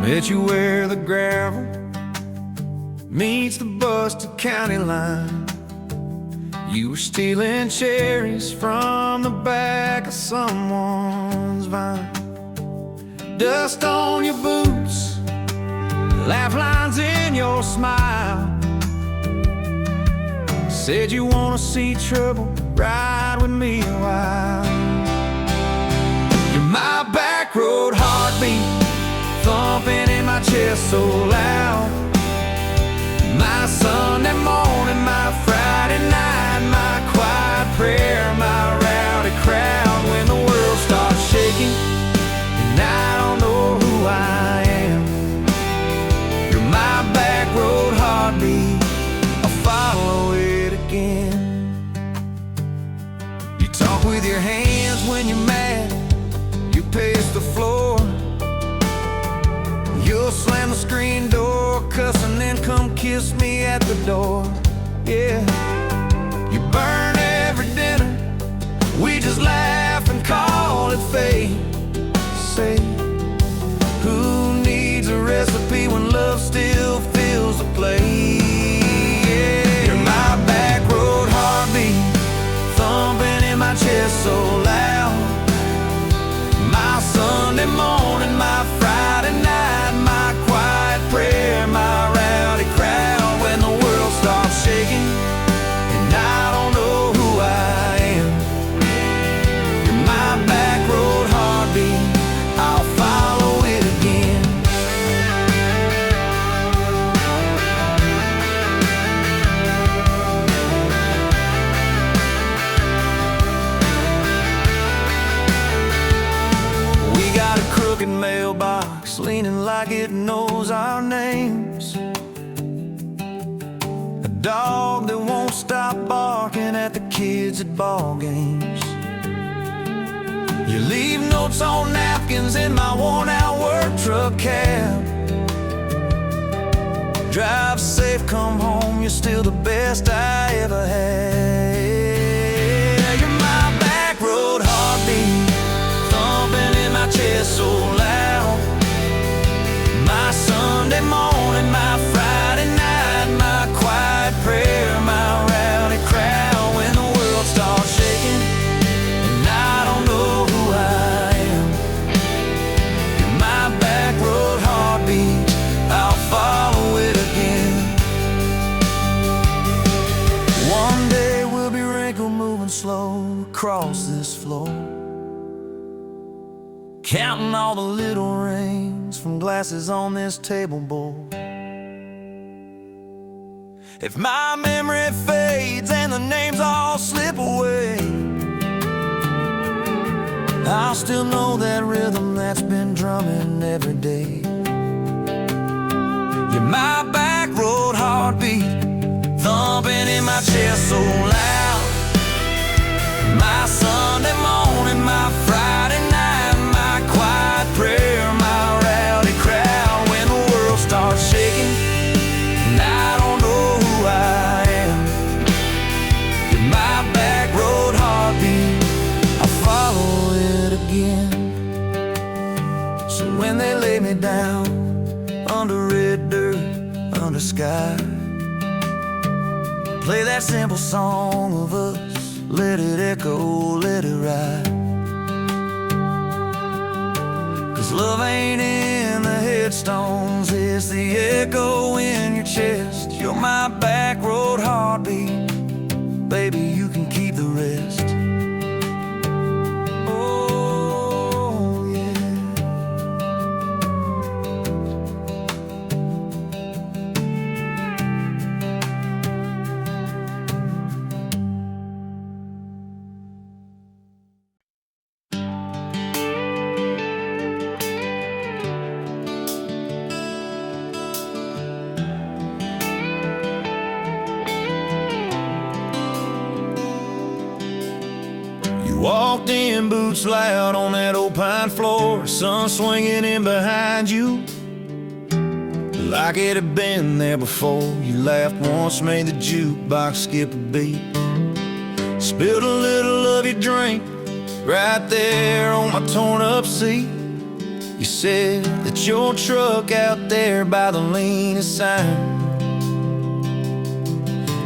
Met you where the gravel meets the Buster County line. You were stealing cherries from the back of someone's vine. Dust on your boots, laugh lines in your smile. Said you wanna see trouble, ride with me a while. You're my back road heartbeat, thumping in my chest so loud. My Sunday morning, my Friday night, my quiet prayer, my rowdy crowd. When the world starts shaking and I don't know who I am, you're my back road heartbeat, I'll follow it again. You talk with your hands when you're mad, you pace the floor. You'll slam the screen door, cuss, and then come kiss me at the door. Yeah, you burn every dinner, we just laugh and call it fate. Say, who needs a recipe when love still fills the plate? Yeah, you're my back road heartbeat, thumping in my chest so loud. My Sunday morning, my Friday night, my quiet prayer, my rowdy crowd. When the world starts shaking and I don't know who I am, you're my back road heartbeat, I'll follow it again. We got a crooked mailbox leaning like it knows our names, a dog that won't stop barking at the kids at ball games. You leave notes on napkins in my worn-out work truck cab. Drive safe, come home, you're still the best I ever had. You're my back road heartbeat, thumping in my chest so loud. My Sunday morning, my Friday night, my quiet prayer, my rowdy crowd. When the world starts shaking and I don't know who I am, you're my back road heartbeat, I'll follow it again. One day we'll be wrinkled, moving slow across this floor, counting all the little rings from glasses on this table board. If my memory fades and the names all slip away, I'll still know that rhythm that's been drumming every day. You're my back road heartbeat, thumping in my chest so loud. My Sunday morning, my Friday night, my quiet prayer, my rowdy crowd. When the world starts shaking and I don't know who I am, you're my back road heartbeat, I'll follow it again. So when they lay me down under red dirt, under sky, play that simple song of us, let it echo, let it ride. 'Cause love ain't in the headstones, it's the echo in your chest. You're my back road heartbeat, baby, you can keep the rest. Oh, yeah. Walked in, boots loud on that old pine floor, sun swinging in behind you. like it had been there before. You laughed once, made the jukebox skip a beat. Spilled a little of your drink right there on my torn up seat. You said that your truck out there by the leanest sign.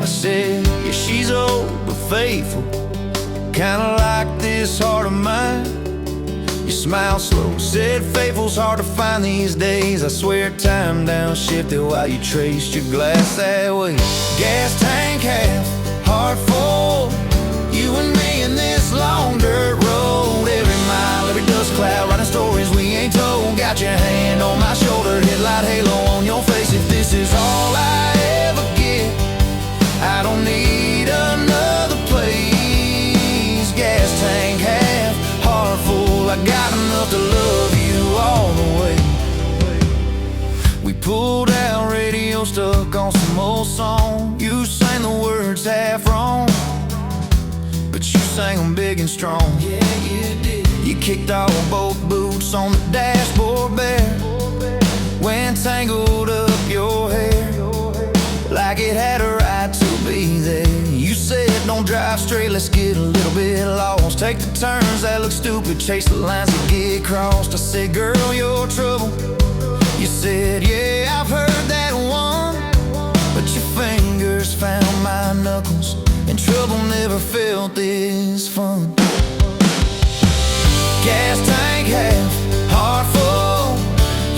I said, yeah, she's old but faithful, kinda like this heart of mine. You smiled slow, said faithful's hard to find these days. I swear time downshifted while you traced your glass that way. Gas tank half, heart full, you and me in this long dirt road. Every mile, every dust cloud, writing stories we ain't told. Got your hand on my shoulder, headlight halo on your face. If this is all I ever get, I don't need another place. Gas tank half, heart full, I got enough to love you all the way. We pulled out, radio stuck on some old song. You sang the words half wrong, but you sang them big and strong. Yeah, you did. You kicked off both boots on the dashboard bare, when tangled up your hair like it had a right to be there. You said don't drive straight, let's get a little bit lost. Take the turns that look stupid, chase the lines that get crossed. I said, girl, you're trouble. You said, yeah, I've heard that one, but your fingers found my knuckles, and trouble never felt this fun. Gas tank half, heart full,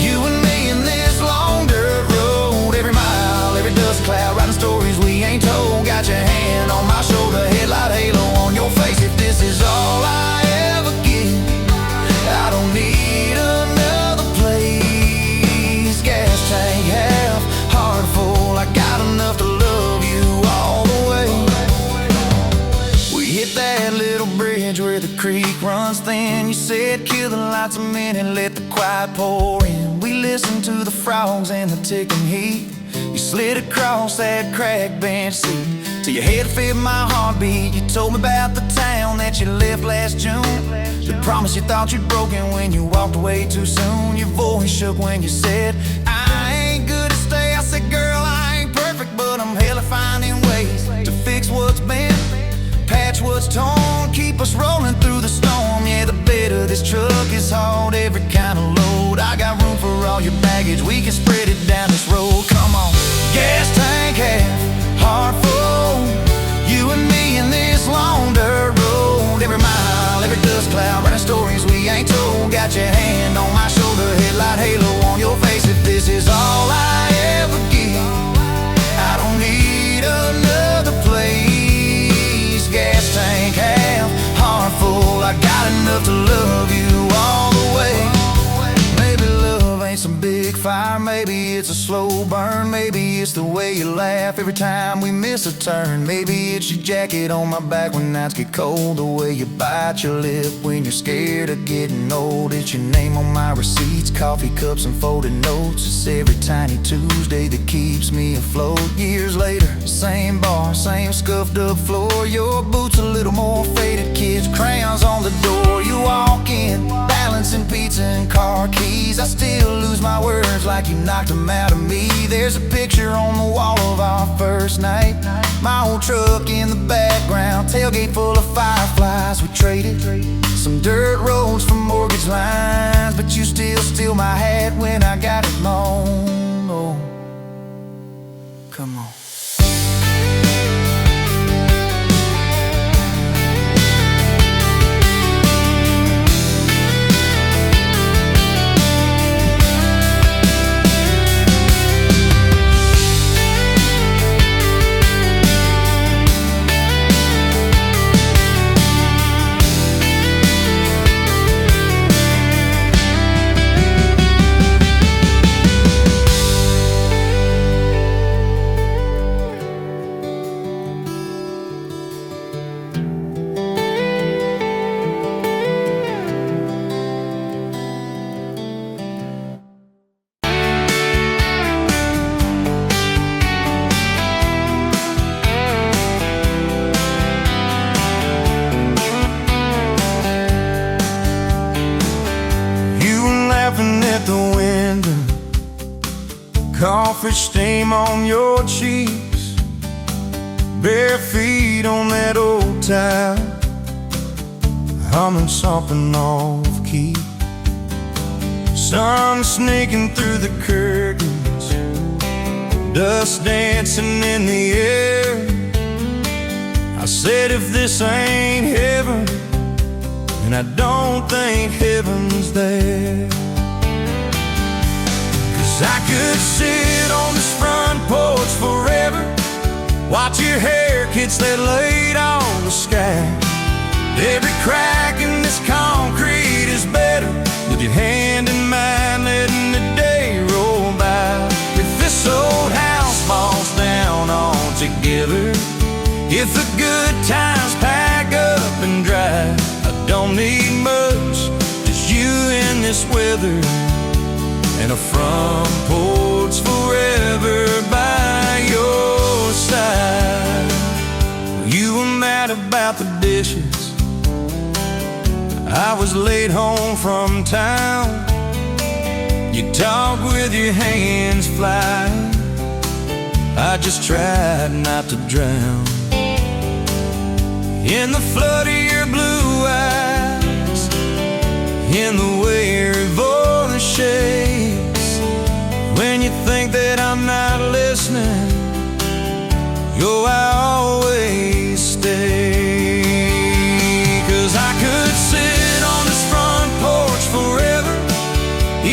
you and me in this long dirt road. Every mile, every dust cloud, writing stories we ain't told. Got your hand on my shoulder, headlight halo on your face. If this is all I ever get, I don't need another place. Gas tank half, heart full, I got enough to love you all the way. We hit that little bridge where the creek runs thin. You said kill the lights a minute, let the quiet pour in. We listened to the frogs and the ticking heat. You slid across that cracked bench seat till your head fit my heartbeat. You told me about the town that you left last June, the promise you thought you'd broken when you walked away too soon. Your voice shook when you said, I ain't good to stay. I said, girl, I ain't perfect, but I'm hella finding ways to fix what's bent, patch what's torn, keep us rolling through the storm. Yeah, the bed of this truck is hauled every kind of load. I got room for all your baggage, we can spread it down this road. Come on. Gas tank half, heart full, you and me in this long dirt road. Every mile, every dust cloud, writing stories we ain't told. Got your hand on my shoulder, headlight halo on your face. If this is all I ever get, I don't need another place. Gas tank half, heart full, I got enough to love you all the way. Maybe love ain't some big fire, maybe it's a slow burn. Maybe it's the way you laugh every time we miss a turn. Maybe it's your jacket on my back when nights get cold, the way you bite your lip when you're scared of getting old. It's your name on my receipts, coffee cups and folded notes. It's every tiny Tuesday that keeps me afloat. Years later, same bar, same scuffed up floor. Your boots a little more faded, kids' crayons on the door. You walk in, balancing pizza and car keys. I still lose my words like you knocked them out of me. There's a picture on the wall of our first night, my old truck in the background, tailgate full of fireflies. We traded some dirt roads for mortgage lines, but you still steal my hat when I got it wrong. Oh, come on. crawfish steam on your cheeks, bare feet on that old tile, humming something off key. Sun sneaking through the curtains, dust dancing in the air. I said, if this ain't heaven, then I don't think heaven's there. 'Cause I could sit on this front porch forever, watch your hair kiss that laid on the sky. Every crack in this concrete is better with your hand in mine, letting the day roll by. If this old house falls down altogether, if the good times pack up and drive, I don't need much, just you in this weather, and a front porch forever by your side. You were mad about the dishes, I was late home from town. You talk with your hands flying, I just tried not to drown in the flood of your blue eyes, in the way your voice shakes. When you think that I'm not listening, yo, I always stay. 'Cause I could sit on this front porch forever,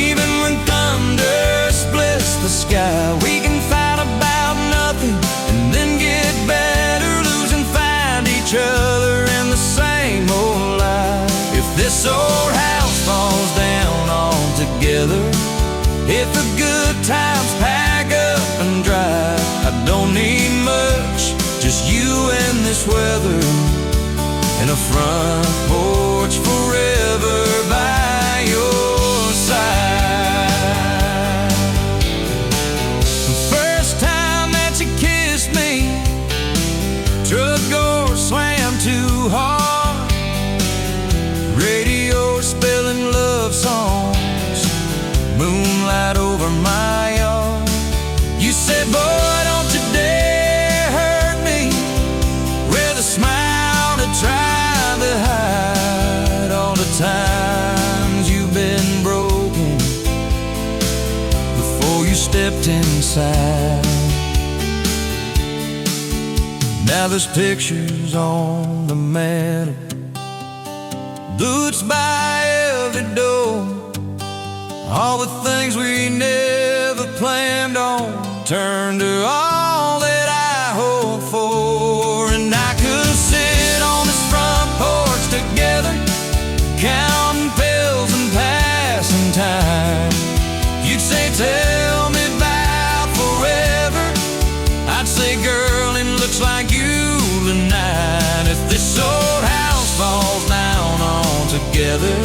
even when thunder splits the sky. We can fight about nothing and then get better, lose and find each other in the same old life. If this old house falls down altogether, if the good times pack up and drive, I don't need much, just you and this weather, and a front porch forever by your side. The first time that you kissed me, truck door slammed too hard, radio spelling love songs, moonlight over my yard. You said, boy, don't you dare hurt me, with a smile to try to hide all the times you've been broken before you stepped inside. Now there's pictures on the mantle, boots by every door, all the things we never planned on turned to all that I hoped for. And I could sit on this front porch together, counting pills and passing time. You'd say, tell me about forever, I'd say, girl, it looks like you tonight. If this old house falls down altogether,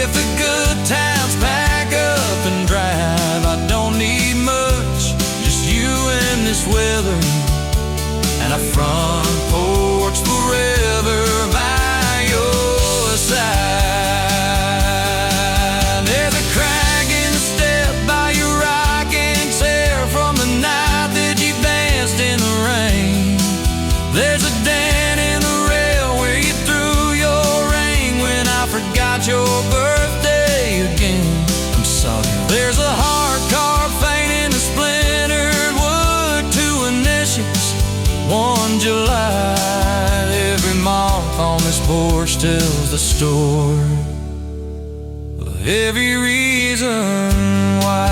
if the good times pack up and drive, I don't need much, just you and this weather, and a front porch forever by your side. There's a crack in the step by your rocking chair from the night that you danced in the rain. There's a dent in the rail where you threw your ring when I forgot your birthday again. I'm sorry. There's a heart carved faint in the splintered wood, two initials, 1 July. Every mark on this porch tells the story of every reason why.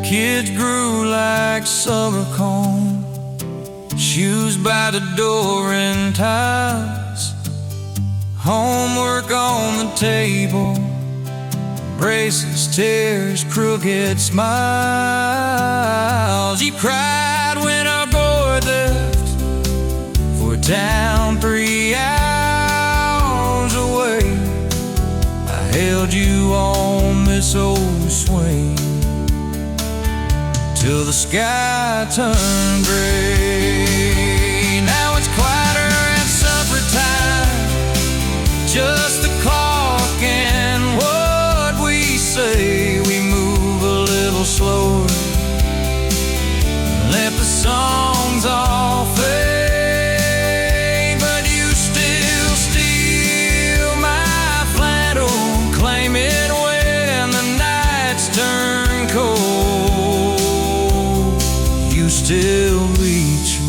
Kids grew like summer corn, shoes by the door and ties, homework on the table, braces, tears, crooked smiles. You cried when our boy left for a town 3 hours away. I held you on this old swing till the sky turned gray. Now it's quieter at supper time, just the clock and what we say. We move a little slower, let the songs all fade, but you still steal my flannel, claim it when the nights turn cold. You still reach me.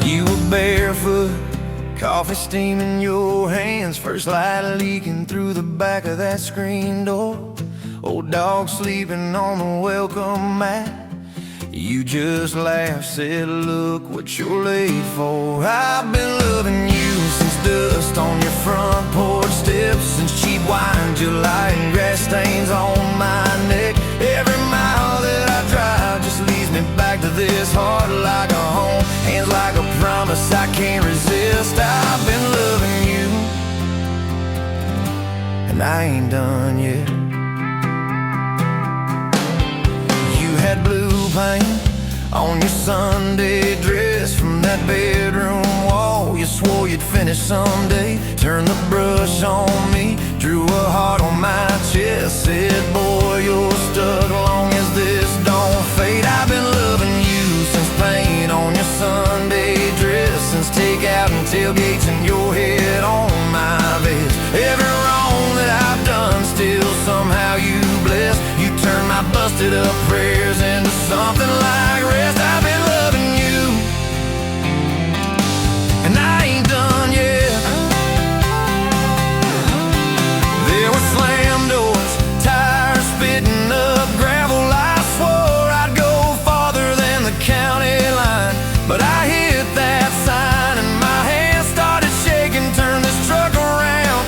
You were barefoot, coffee steam in your hands, first light leaking through the back of that screen door. Old dog sleeping on the welcome mat. You just laughed, said, look what you're late for. I've been loving you since dust on your front porch steps, since cheap wine, July, and grass stains on my neck. Every mile that I drive just leads me back to this heart like a home, hands like a promise I can't resist. I've been loving you, and I ain't done yet. You had blue paint on your Sunday dress from that bedroom wall. You swore you'd finish someday. Turned the brush on me, drew a heart on my chest, said, boy, you're stuck long as this don't fade. I've been loving you since paint on your Sunday dress, since takeout and tailgates and your head on my vest. Every wrong that I've done, still somehow you bless. You turn my busted up prayers into something like rest. I've been loving you, and I ain't done yet. There were slam doors, tires spitting up gravel. I swore I'd go farther than the county line, but I hit that sign and my hands started shaking. Turn this truck around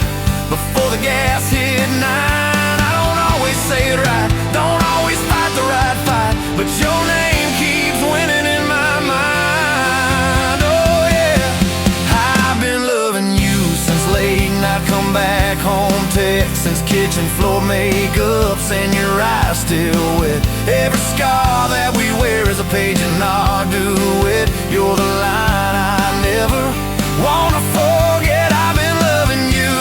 before the gas hit 9. I don't always say it right, don't always fight the right fight, but your name keeps winning in my mind. Oh yeah, I've been loving you since late night come back home text, since kitchen floor makeups and your eyes still wet. Every scar that we wear is a page in our duet. You're the line I never wanna forget. I've been loving you,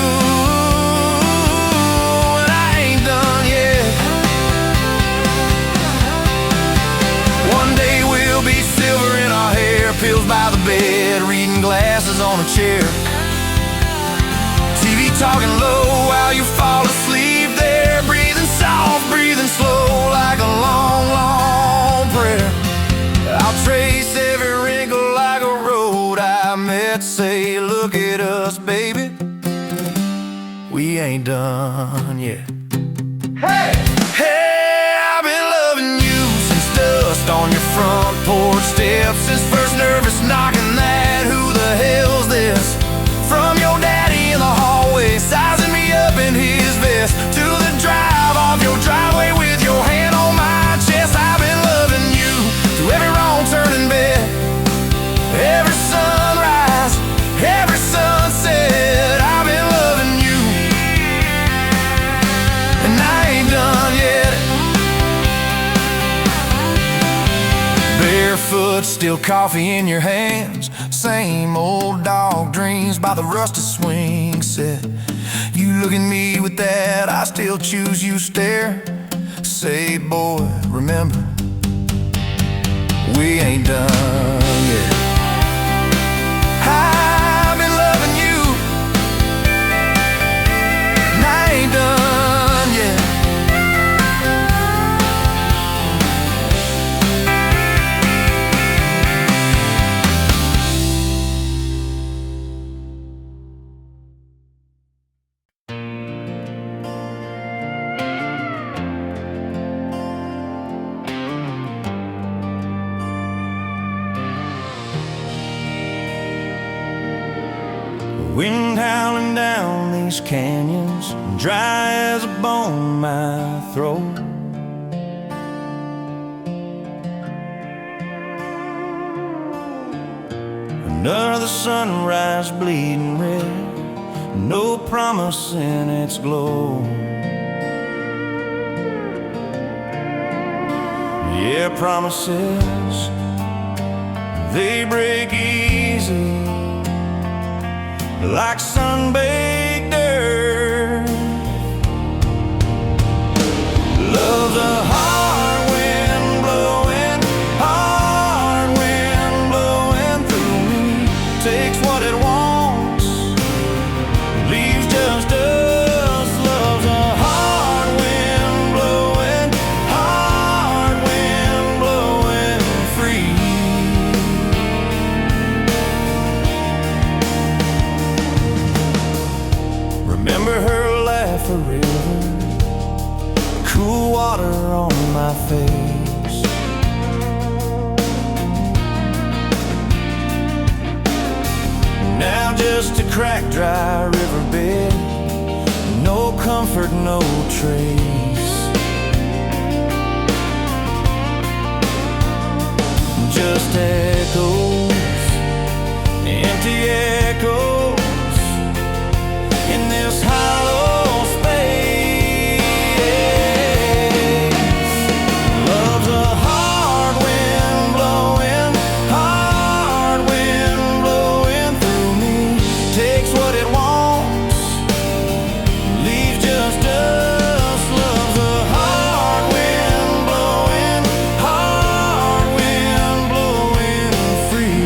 and I ain't done yet. One day we'll be silver in our hair, pills by the bed, reading glasses on a chair, TV talking low while you fall asleep there, breathing soft, breathing slow like a long, long prayer. I'll trace every wrinkle like a road I met, say, look at us, baby, we ain't done yet. Hey! Hey, I've been loving you since dust on your front porch steps, since first nervous knocking that who the hell's this, from your daddy in the hallway, sizing me up in his vest, to the drive off your driveway with your hand on my chest. I've been loving you through every wrong turn in bed, every sunrise, every sunset. I've been loving you, and I ain't done yet. Barefoot, still coffee in your hands, same old dog dreams by the rusted swing set. You look at me with that I still choose you stare, say, boy, remember, we ain't done yet. I've been loving you, and I ain't done yet. Wind howling down these canyons, dry as a bone my throat. Another sunrise bleeding red, no promise in its glow. Yeah, promises, they break easy like sun-baked earth. Love's a hard wind blowing, hard wind blowing through me. Takes what it wants, leaves just us. Love's a hard wind blowing, hard wind blowing free. Remember her laugh, a river, cool water on my face. Now just a cracked, dry riverbed, no comfort, no trace. Just echoes, empty echoes in this hollow space. Love's a hard wind blowing, hard wind blowing through me. Takes what it wants, leaves just us. Love's a hard wind blowing, hard wind blowing free.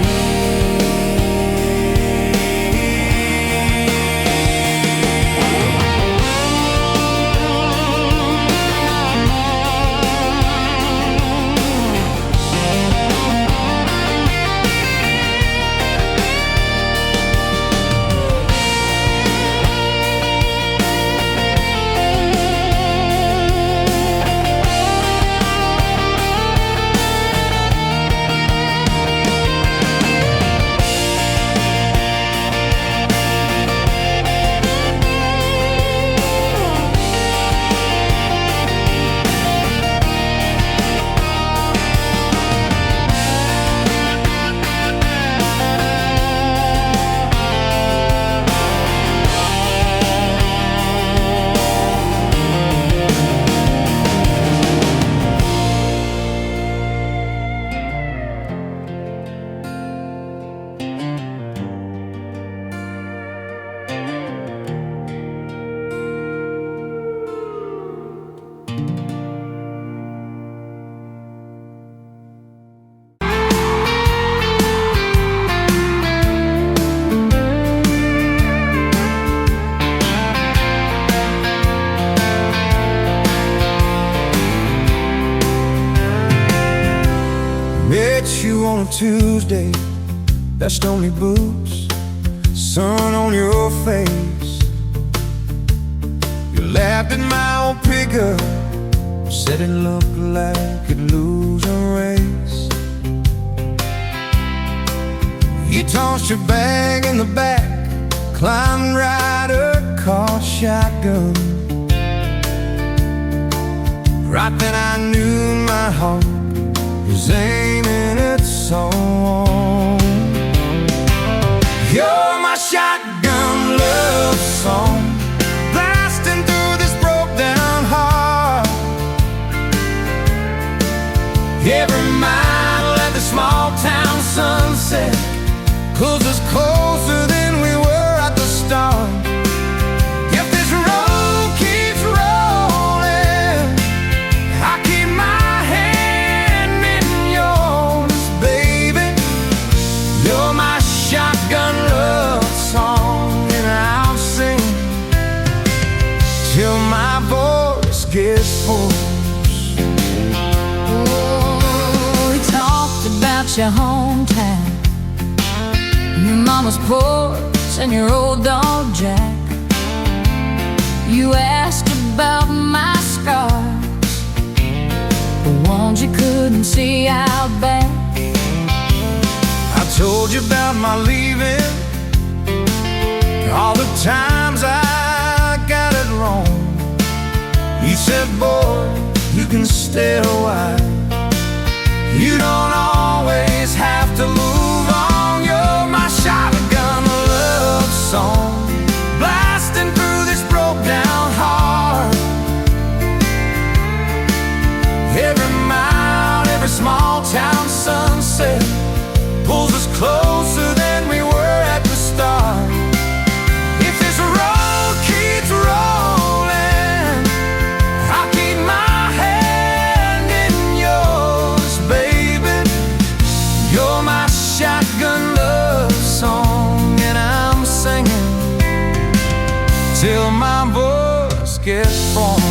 Met you on a Tuesday, best only boots, sun on your face. You laughed at my old pickup, said it looked like it'd lose a race. You tossed your bag in the back, climbed right a car shotgun. Right then I knew my heart is aiming its song. You're my shotgun love song, blasting through this broke down heart. Every mile at the small town sunset pulls us closer than we were at the start. If this road keeps rolling, I keep my hand in yours, baby. You're my shotgun love song, and I'll sing till my voice gets hoarse. Oh, we talked about your hometown, your mama's porch and your old dog Jack. You asked about my scars, the ones you couldn't see out back. I told you about my leaving, All the times I got it wrong, you said, boy, you can stay a while. You don't always have to move on. You're my shotgun love song, blasting through this broke down heart. Every mile, every small town sunset pulls us closer than we were at the start. If this road keeps rolling, I'll keep my hand in yours, baby. You're my shotgun love song, and I'm singing till my voice gets hoarse.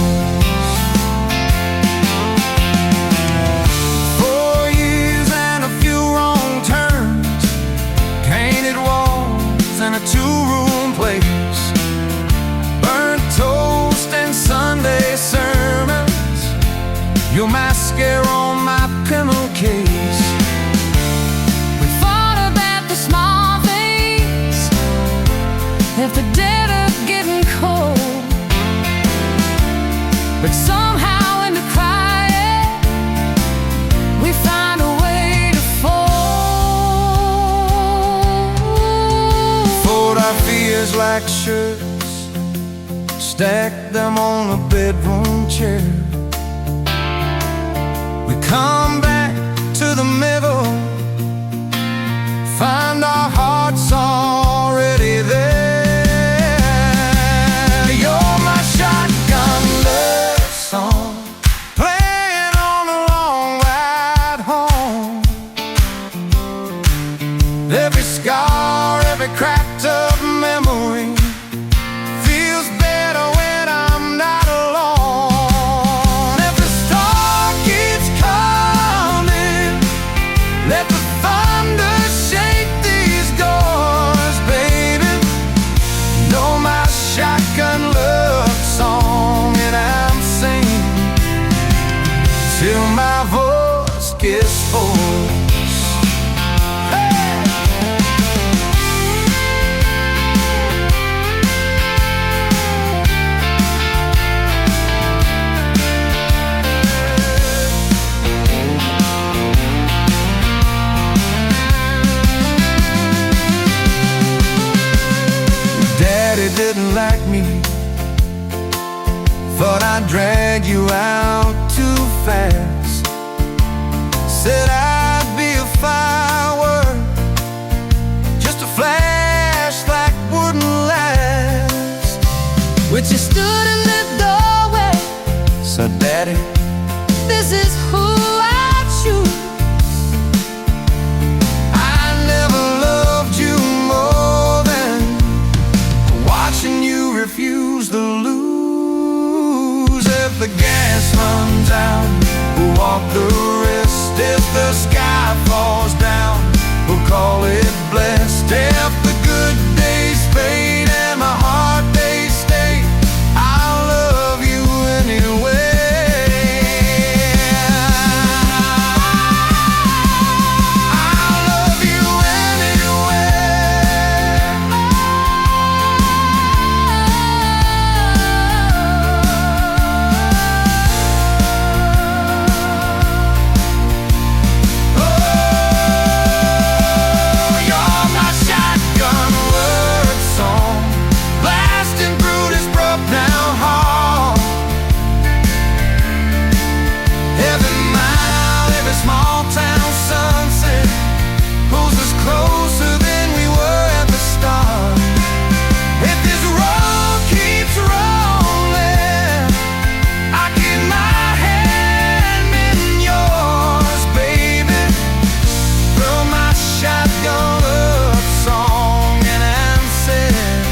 4 years and a few wrong turns, painted walls and a 2-room place, burnt toast and Sunday sermons, your mascara on my pillowcase. We fought about the small things, left the dead up getting cold, but somehow in the crying we find a way to fold. Fold our fears like shirts, stack them on a bedroom chair. We come back to the middle, find our hearts already there. You're my shotgun love song, playing on the long ride home. Every scar, every cracked up memory feels better when I'm not alone. If the storm keeps coming, let the thunder shake these doors, baby. Know my shotgun love song, and I'm singing till my voice gets hoarse. Daddy didn't like me, thought I'd drag you out too fast. Said I'd be a firework, just a flash like wouldn't last. But you stood in the doorway, So Daddy, this is who I choose. I never loved you more than watching you refuse to lose. If the gas runs out, we'll walk the rest. If the sky falls down, we'll call it blessed. If the good days fade and my heart they stay, I'll love you anyway. I'll love you You're my shotgun word song, blasting through this broke down heart. Every mile, every small town sunset pulls us closer than we were at the start. If this road keeps rolling, I keep my hand in yours, baby. Throw my shotgun love song, and I'm singing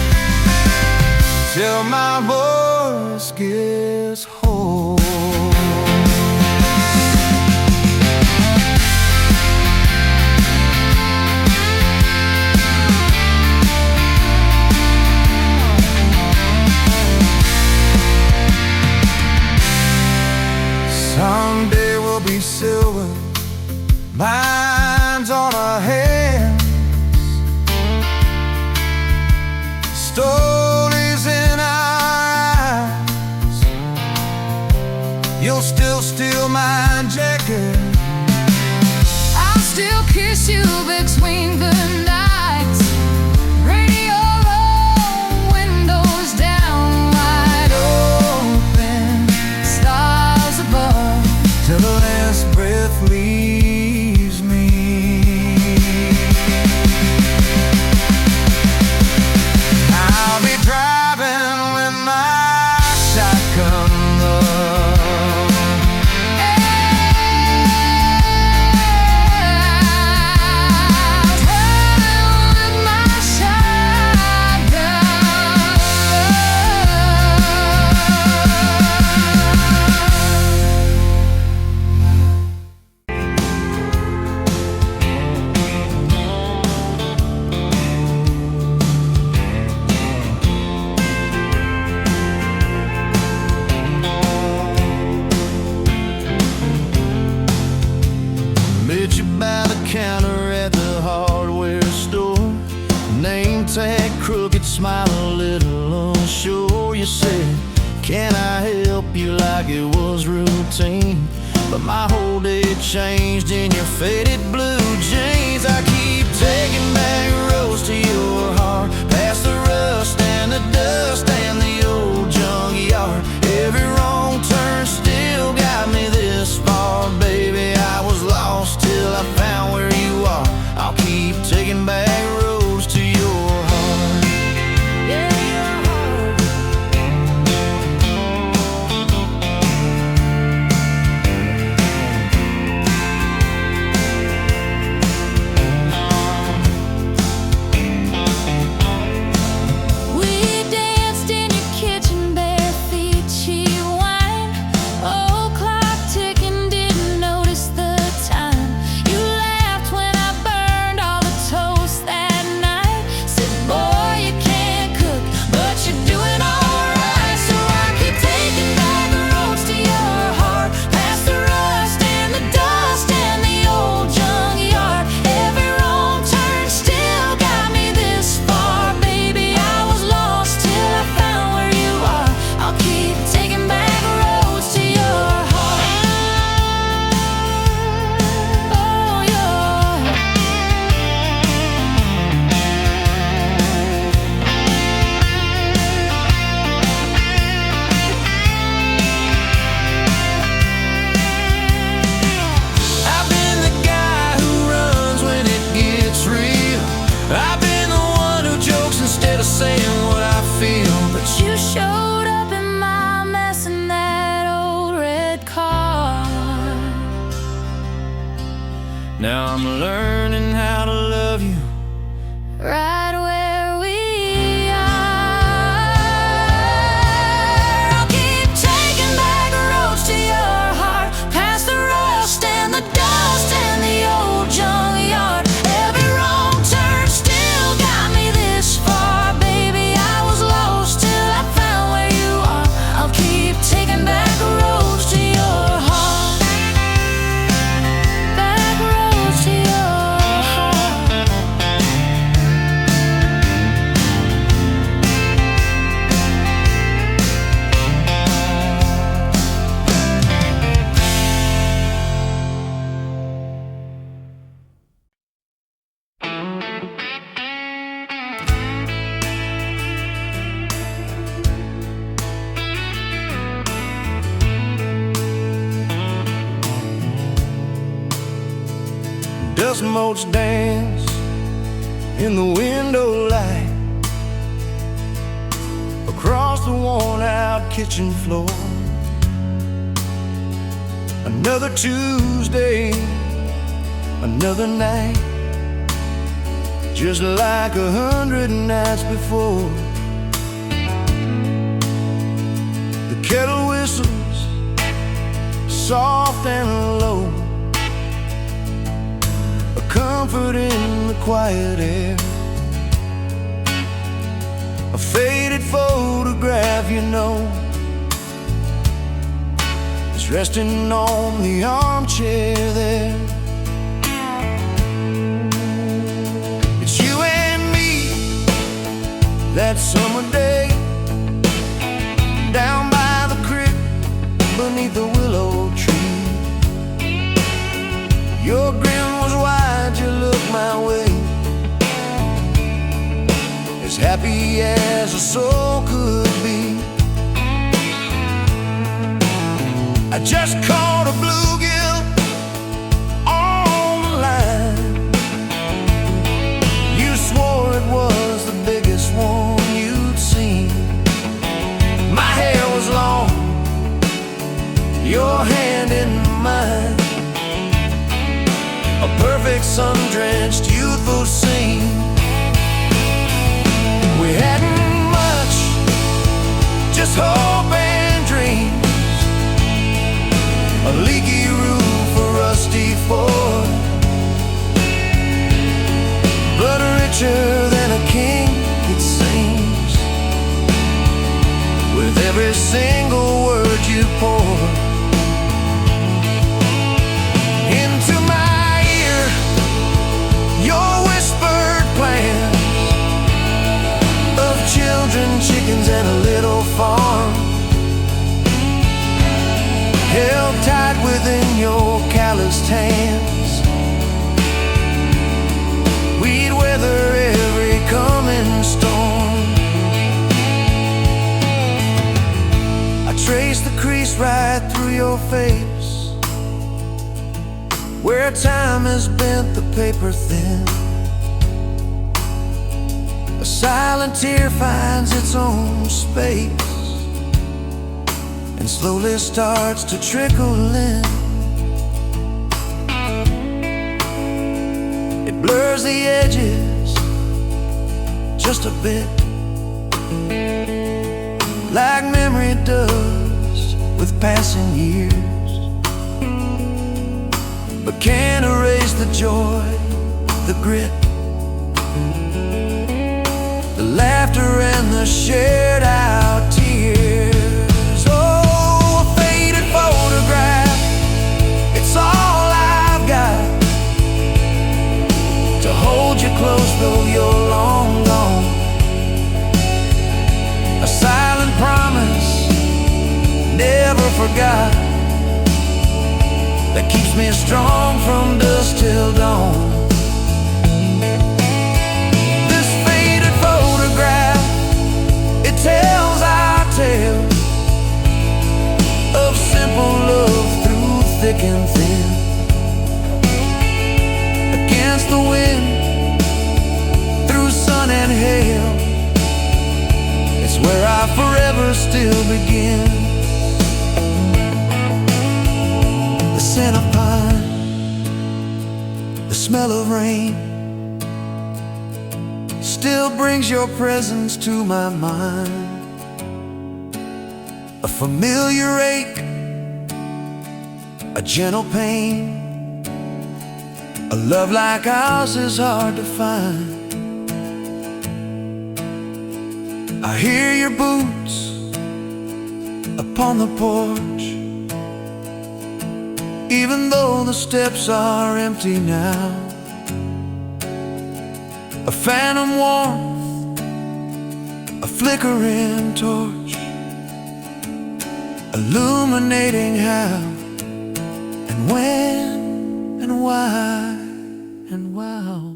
till my voice gets hoarse. Someday we'll be silver, minds on our hands, you said, can I help you, like it was routine. But my whole day changed in your faded blue jeans. I keep taking back roads to your heart, past the rust and the dust and the old junkyard. Every wrong turn still got me this far, baby. I was lost till I found where you are. I'll keep taking back roads to your heart. Yeah, your heart. We danced in your kitchen, bare feet, cheap wine. Old clock ticking, didn't notice the time. You laughed when I burned all the toast that night. Said, boy, you can't cook, but you're doing alright. So I keep taking back the roads to your heart, past the rust and the dust and the old junkyard. Every wrong turn still got me this far, baby. I was lost till I found where you are. I'll keep taking back roads to your heart. Oh, your I've been the guy who runs when it gets real. I've been the one who jokes instead of saying what I feel. But you showed up in my mess in that old red car. Now I'm learning how to love you. Right where we are. I'll keep taking back roads to your heart, past the rust and the dust and the old junkyard. Every wrong turn still got me this far, baby. I was lost till I found where you are. I'll keep taking back roads to your heart. Back roads to your heart. Dust motes dance in the window light across the worn-out kitchen floor. Another Tuesday, another night, just like 100 nights before. The kettle whistles soft and low, a comfort in the quiet air. A faded photograph, you know, is resting on the armchair there. It's you and me that summer day, down by the creek beneath the willow tree. Your grin was wide, you looked my way, as happy as a soul could be. I just caught a bluegill on the line. You swore it was the biggest one you'd seen. My hair was long, your hand in mine, a perfect sun-drenched youthful scene. We hadn't much, just hope and dreams, a leaky roof, a rusty Ford, blood richer than a king, it seems, with every single word you poured into my ear. Your whispered plans of children, chickens, and a little farm. trace the crease right through your face, where time has bent the paper thin. A silent tear finds its own space and slowly starts to trickle in. It blurs the edges just a bit, like memory does with passing years, but can't erase the joy, the grit, the laughter and the shared out tears. Oh, a faded photograph, it's all I've got to hold you close though you're long gone. A silent promise, never forgot, that keeps me strong from dusk till dawn. This faded photograph, it tells our tale of simple love through thick and thin. Against the wind, through sun and hail, it's where I forever still begin. The scent of pine, the smell of rain, still brings your presence to my mind. A familiar ache, a gentle pain, a love like ours is hard to find. I hear your boots upon the porch, even though the steps are empty now. A phantom warmth, a flickering torch, illuminating how and when and why and wow.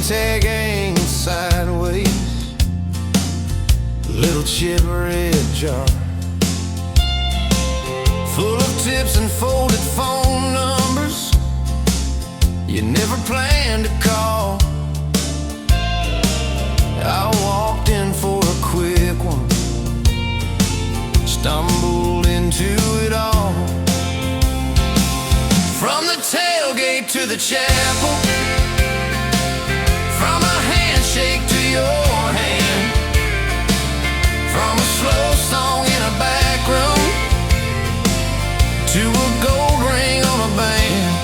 Tag hanging sideways, little chip red jar full of tips and folded phone numbers you never planned to call. I walked in for a quick one, stumbled into it all. From the tailgate to the chapel, from a handshake to your hand, from a slow song in a back room to a gold ring on a band.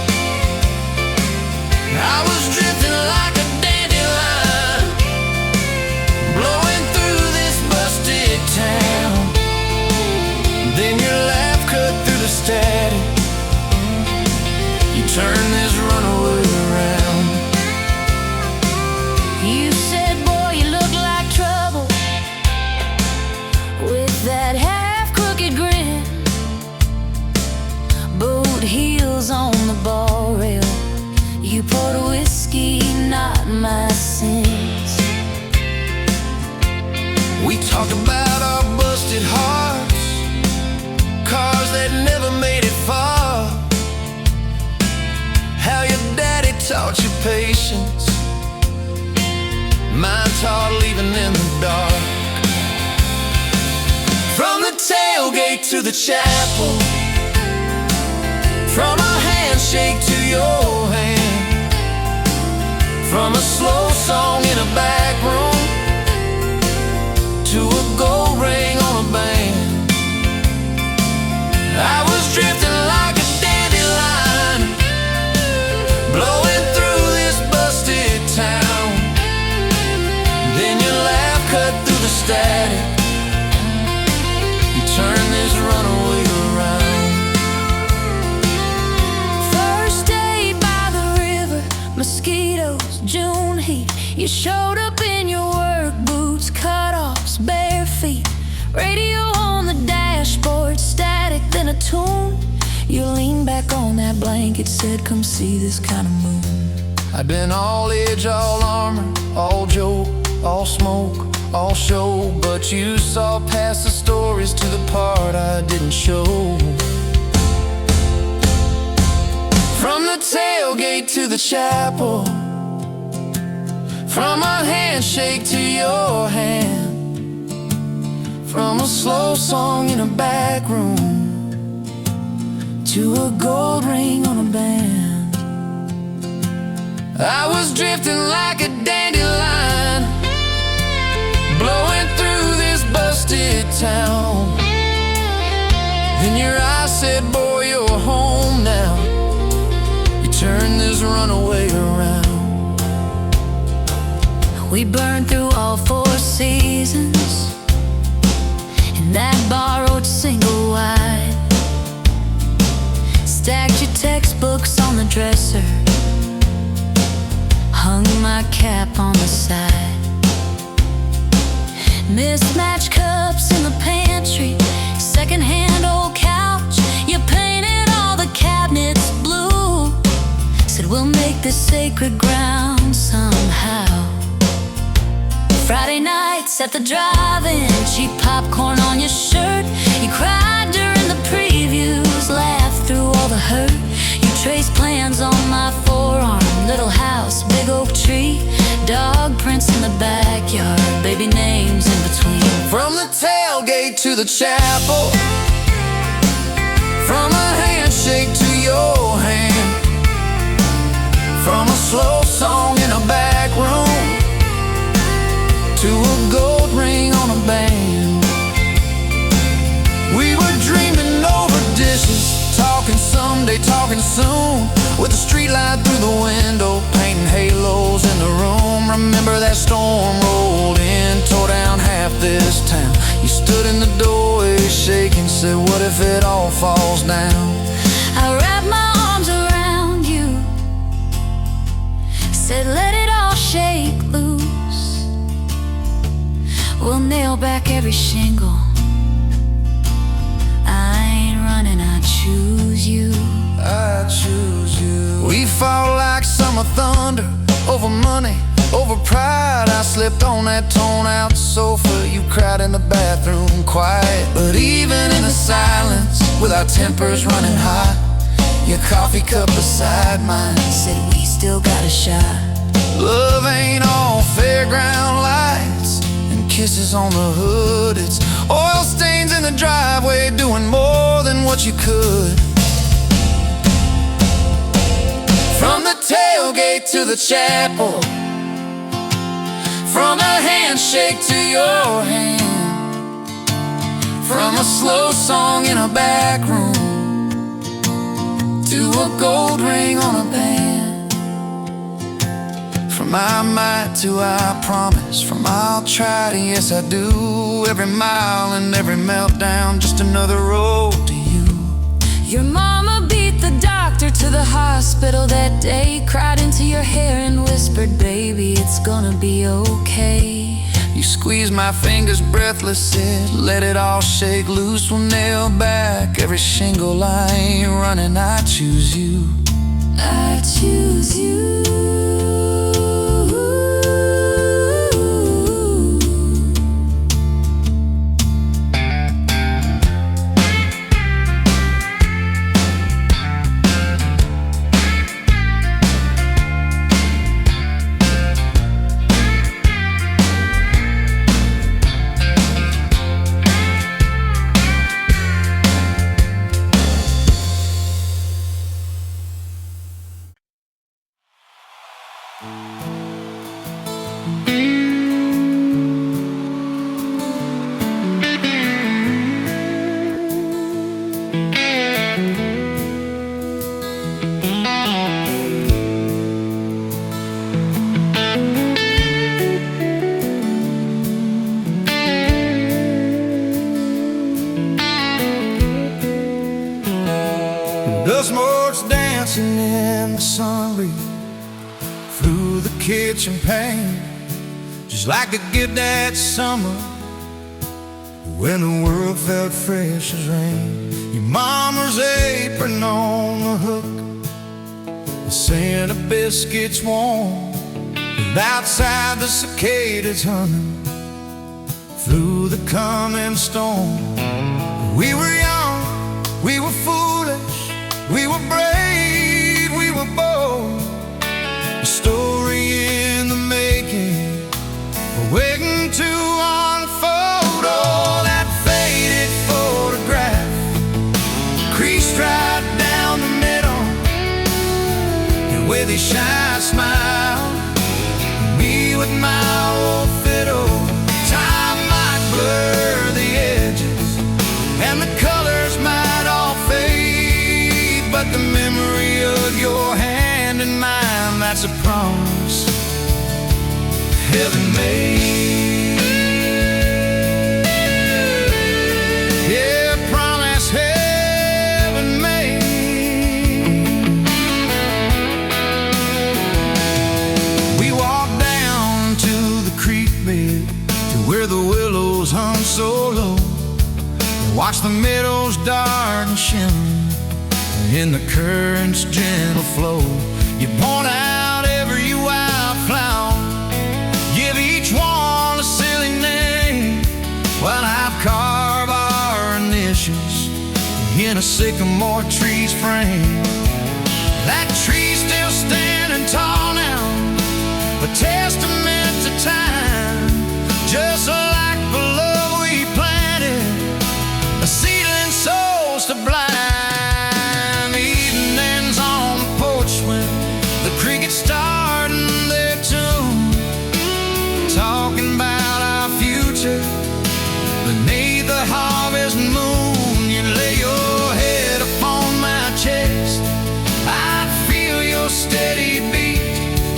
I was drifting like a dandelion, blowing through this busted town. Then your laugh cut through the static, you turned this runaway around. You said, boy, you look like trouble, with that half-crooked grin. heels on the bar rail. You poured whiskey, not my sins. We talked about our busted hearts, cars that never made it far, how your daddy taught you patience, mine taught leaving in the dark. From the tailgate to the chapel, from a handshake to your hand, from a slow song in a back room to a gold ring on a band. I was drifting like a dandelion, blowing through this busted town. Then your laugh cut through the static, you turned this runaway around. First day by the river, mosquitoes, June heat. You showed up in your work boots, cut-offs, bare feet. Radio on the dashboard, static, then a tune. You leaned back on that blanket, said, come see this kind of moon. I've been all edge, all armor, all joke, all smoke, all show, but you saw past the stories to the part I didn't show. From the tailgate to the chapel, from a handshake to your hand, from a slow song in a back room to a gold ring on a band. I was drifting like a dandelion, blowing through this busted town. Then your eyes said, boy, you're home now. You turned this runaway around. We burned through all 4 seasons in that borrowed single wide. Stacked your textbooks on the dresser, hung my cap on the side. Mismatched cups in the pantry, secondhand old couch. You painted all the cabinets blue, said we'll make this sacred ground somehow. Friday nights at the drive-in, cheap popcorn on your shirt. You cried during the previews, laughed through all the hurt. You traced plans on my forearm, little house, big oak tree, dog prints in the backyard, baby names in between. From the tailgate to the chapel, from a handshake to your hand, from a slow song in a back room to a gold ring on a band. We were dreaming over dishes, talking someday, talking soon, with a street light through the window, painting halos in the room. Remember that storm rolled in, tore down half this town. You stood in the doorway shaking, said, what if it all falls down? I wrapped my arms around you, said let it all shake loose. We'll nail back every shingle. I ain't running, I choose you. I choose you. We fought like summer thunder, over money, over pride. I slipped on that torn-out sofa, you cried in the bathroom quiet. But even in the silence, with our tempers running hot, your coffee cup beside mine Said we still got a shot. love ain't all fairground lights and kisses on the hood. It's oil stains in the driveway, doing more than what you could. From the tailgate to the chapel, from a handshake to your hand, from a slow song in a back room to a gold ring on a band. From I might to I promise, from I'll try to yes I do, every mile and every meltdown, just another road to you. Your mama beat the doctor to the hospital that day, cried into your hair and whispered, baby, it's gonna be okay. You squeezed my fingers breathless, said, let it all shake loose, we'll nail back every shingle. I ain't running, I choose you. I choose you. Dust motes dancing in the sun breeze through the kitchen pane, just like a gift that summer when the world felt fresh as rain. Your mama's apron on the hook, the scent of biscuits warm, and outside the cicadas humming through the coming storm. We were young, we were foolish, we were brave, we were bold. A story in the making, waiting to unfold. Oh, that faded photograph, creased right down the middle, and with a shy smile, me with my old fiddle. Time might blur the edges, and the colors might all fade, but the memory of your hand in mine, that's a promise heaven made. Yeah, promise heaven made. We walked down to the creek bed, to where the willows hung so low, watch the meadows dart and shimmer in the current's gentle flow. You point out every wildflower, give each one a silly name, while I carve our initials in a sycamore tree's frame. That tree's still standing tall now, a testament to time, just like the love we planted, a seedling souls to blind. Evenings on the porch when the crickets starting their tune, talking about our future beneath the harvest moon. You lay your head upon my chest, I'd feel your steady beat,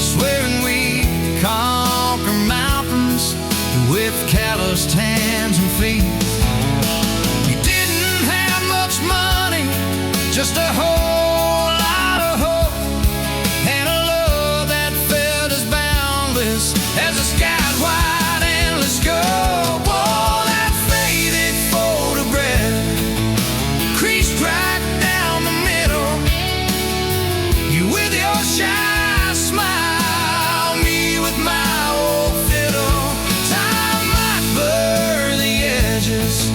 swearing we conquer mountains with calloused hands and feet. You didn't have much money, just a whole lot of hope, and a love that felt as boundless as the sky's wide endless scope. Oh, that faded photograph, creased right down the middle, you with your shy smile, me with my old fiddle. Time might blur the edges,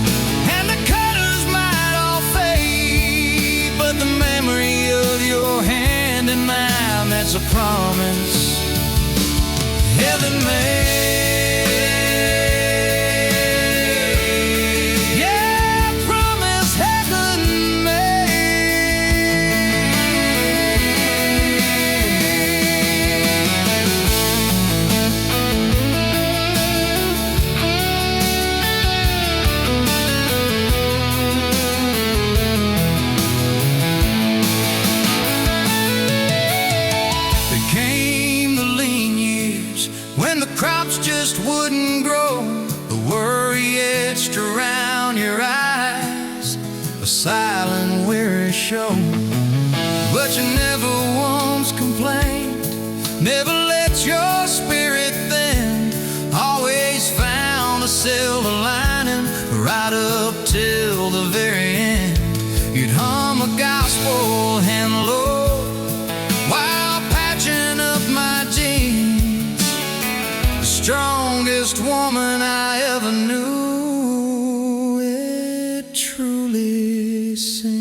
and the colors might all fade, but the memory of your hand in mine, that's a promise heaven made. Yeah, promise heaven There came the lean years when the crops just wouldn't grow, the worry etched around your eyes, a silent weary show. But you never once complained, never let your spirit thin, always found silver lining right up till the very end. You'd hum a gospel hymn low while patching up my jeans. The strongest woman I ever knew, it truly sings.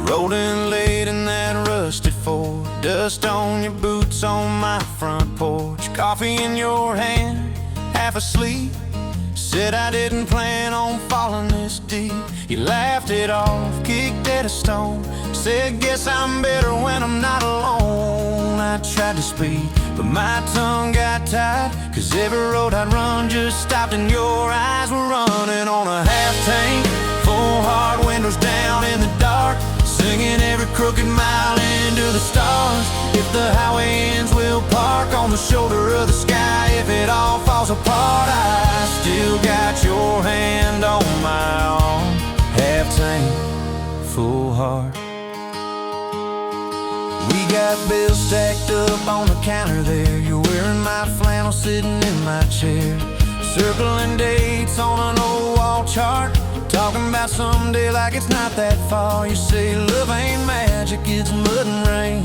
Rolling late in that rusty Ford, dust on your boots on my front porch, coffee in your hand, half asleep. Said I didn't plan on falling this deep. You laughed it off, kicked at a stone, said guess I'm better when I'm not alone. I tried to speak, but my tongue got tied, 'cause every road I'd run just stopped and your eyes were running on a half tank, full hard windows down in the dark, singing every crooked mile into the stars. If the highway ends, we'll park on the shoulder of the sky. If it all falls apart, I still got your hand on my arm. Half tank, full heart. We got bills stacked up on the counter there. You're wearing my flannel, sitting in my chair, circling dates on an old wall chart, talking about someday like it's not that far. You say love ain't magic, it's mud and rain.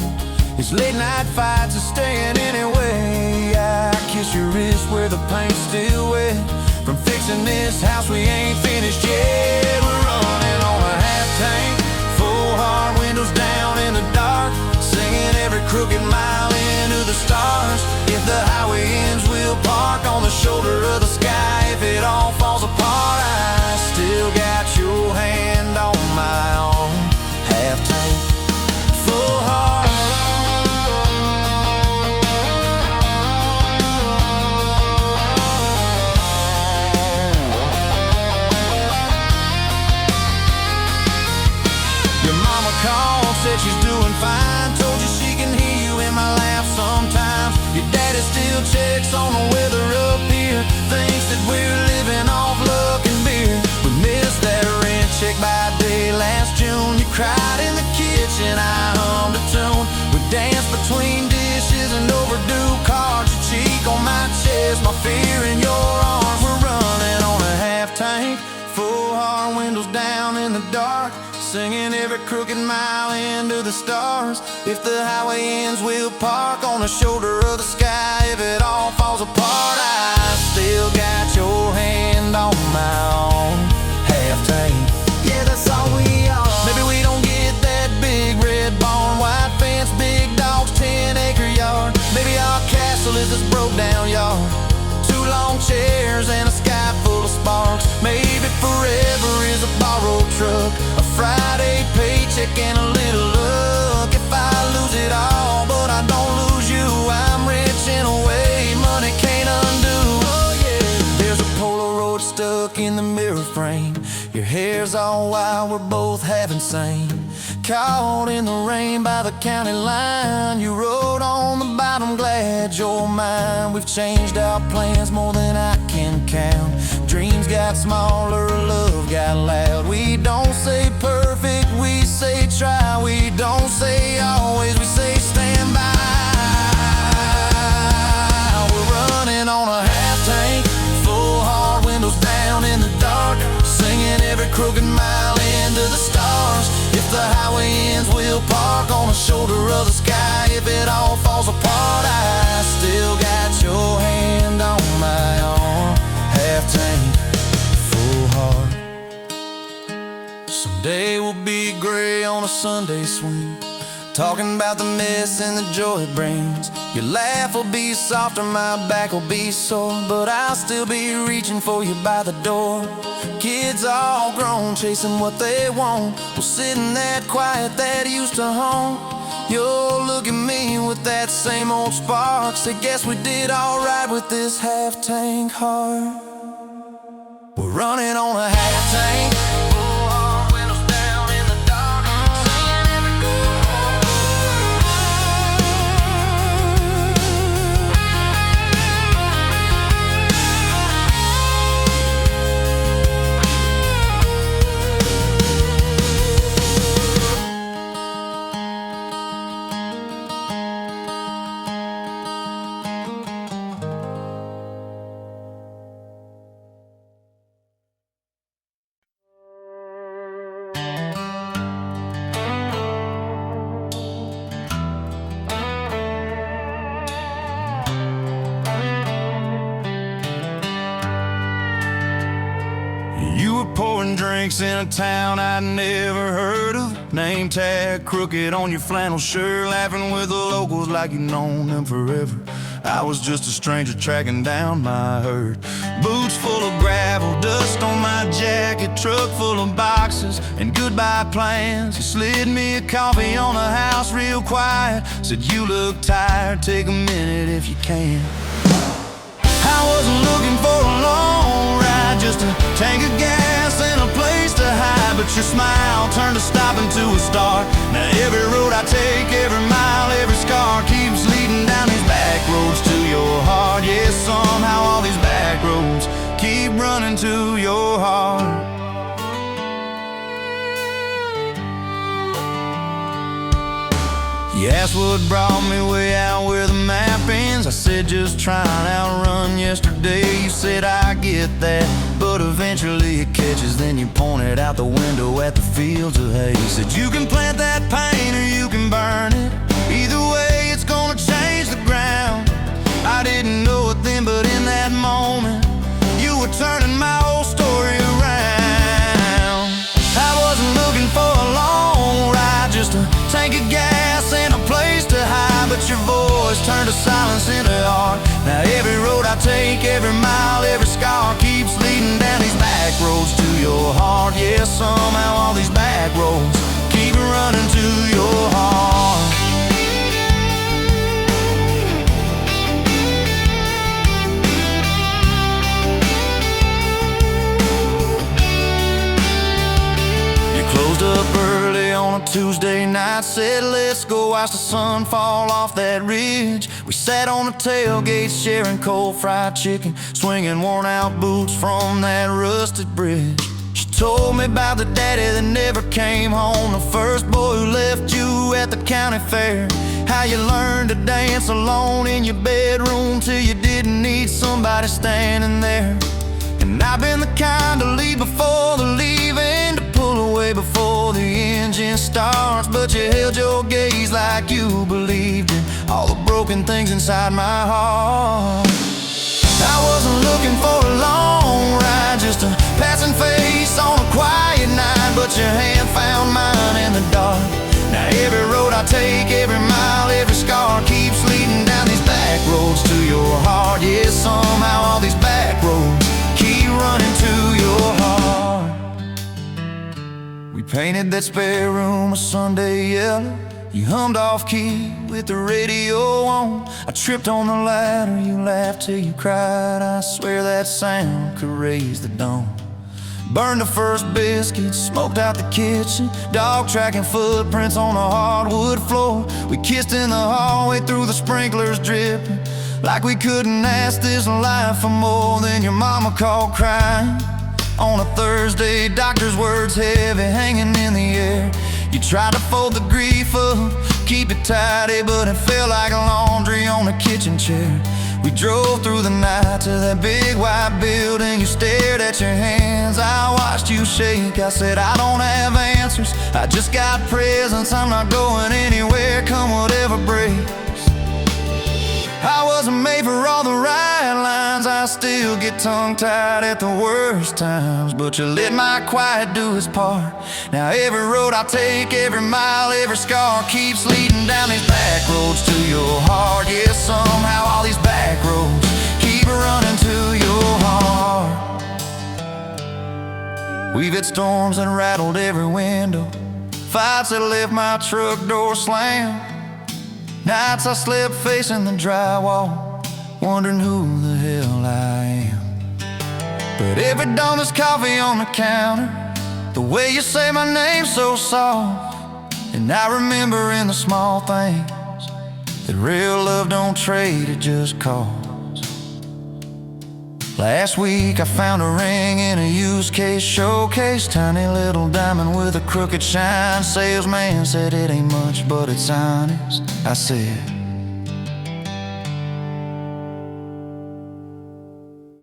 It's late night fights are staying anyway. I kiss your wrist where the paint's still wet from fixing this house we ain't finished yet. We're running on a half tank, full hard windows down in the dark, singing every crooked mile into the stars. If the highway ends, we'll park on the shoulder of the sky. If it all falls apart, I still got your hand on my arm. Half tank, full heart. Your mama called, said she's doing fine, told you she can hear you in my laugh sometimes. Your daddy still checks on the weather up here, thinks that we're living off luck and beer. We missed that rent check by day last June. You cried in the kitchen, I hummed a tune. We danced between dishes and overdue cards. Your cheek on my chest, my fear in your arms. We're running on a half tank, full hard windows down in the dark, singing every crooked mile into the stars. If the highway ends, we'll park on the shoulder of the sky. If it all falls apart, I still got your hand on my arm. Half tank, yeah, that's all we are. Maybe we don't get that big red barn, white fence, big dogs, 10-acre yard. Maybe our castle is this broke down yard, 2 long chairs and a sky full of sparks. Maybe forever is a borrowed truck, a Friday paycheck and a little luck. If I lose it all, but I don't lose you, I'm rich in a way money can't undo. Oh yeah, there's a Polaroid stuck in the mirror frame. Your hair's all wild, we're both half insane. Caught in the rain by the county line. You wrote on the bottom, glad you're mine. We've changed our plans more than I can count. Dreams got smaller, love got loud. We don't say perfect, we say try. We don't say always, we say stand by. We're running on a half tank, full hard windows down in the dark, singing every crooked mile into the stars. If the highway ends, we'll park on the shoulder of the sky. If it all falls apart, I still got your hand on my arm. Half tank, full heart. Someday we'll be gray on a Sunday swing, talking about the mess and the joy it brings. Your laugh will be softer, my back will be sore, but I'll still be reaching for you by the door. Kids all grown, chasing what they want, will sit in that quiet that used to haunt. You'll look at me with that same old spark, say guess we did alright with this half-tank heart. We're running on a half-tank. You were pouring drinks in a town I'd never heard of. Name tag crooked on your flannel shirt, laughing with the locals like you'd known them forever. I was just a stranger tracking down my herd. Boots full of gravel, dust on my jacket, truck full of boxes and goodbye plans. You slid me a coffee on the house real quiet, said you look tired, take a minute if you can. I wasn't looking for a long ride, just a tank of gas and a place to hide, but your smile turned a stop into a start. Now every road I take, every mile, every scar keeps leading down these back roads to your heart. Yeah, somehow all these back roads keep running to your heart. You asked what brought me way out where the map ends. I said just trying to outrun yesterday. You said I get that, but eventually it catches. Then you pointed out the window at the fields of hay. You said you can plant that pain or you can burn it. Either way it's gonna change the ground. I didn't know it then, but in that moment you were turning my whole story around. I wasn't looking for a long ride, just a tank of gas and a place to hide, but your voice turned a silence into art. Now every road I take, every mile, every scar keeps leading down these back roads to your heart. Yeah, somehow all these back roads keep running to your heart. Closed up early on a Tuesday night, said let's go watch the sun fall off that ridge. We sat on the tailgate sharing cold fried chicken, swinging worn out boots from that rusted bridge. She told me about the daddy that never came home, the first boy who left you at the county fair. How you learned to dance alone in your bedroom till you didn't need somebody standing there. And I've been the kind to leave before the leaving, to pull away before the engine starts, but you held your gaze like you believed in all the broken things inside my heart. I wasn't looking for a long ride, just a passing face on a quiet night, but your hand found mine in the dark. Now every road I take, every mile, every scar keeps leading down these back roads to your heart. Yeah, somehow all these back roads keep running to your heart. We painted that spare room a Sunday yellow. You hummed off key with the radio on. I tripped on the ladder, you laughed till you cried. I swear that sound could raise the dawn. Burned the first biscuit, smoked out the kitchen, dog tracking footprints on the hardwood floor. We kissed in the hallway through the sprinklers dripping, like we couldn't ask this life for more. Than your mama called crying on a Thursday, doctor's words heavy hanging in the air. You tried to fold the grief up, keep it tidy, but it felt like laundry on a kitchen chair. We drove through the night to that big white building. You stared at your hands, I watched you shake. I said I don't have answers, I just got presents. I'm not going anywhere, come whatever breaks. I wasn't made for all the right lines, I I still get tongue-tied at the worst times, but you let my quiet do its part. Now every road I take, every mile, every scar keeps leading down these back roads to your heart. Yeah, somehow all these back roads keep running to your heart. We've had storms that rattled every window, fights that left my truck door slammed, nights I slept facing the drywall, wondering who the hell I am. But every dawn there's coffee on the counter, the way you say my name so soft. And I remember in the small things that real love don't trade, it just costs. Last week I found a ring in a used case showcase, tiny little diamond with a crooked shine. Salesman said it ain't much, but it's honest. I said,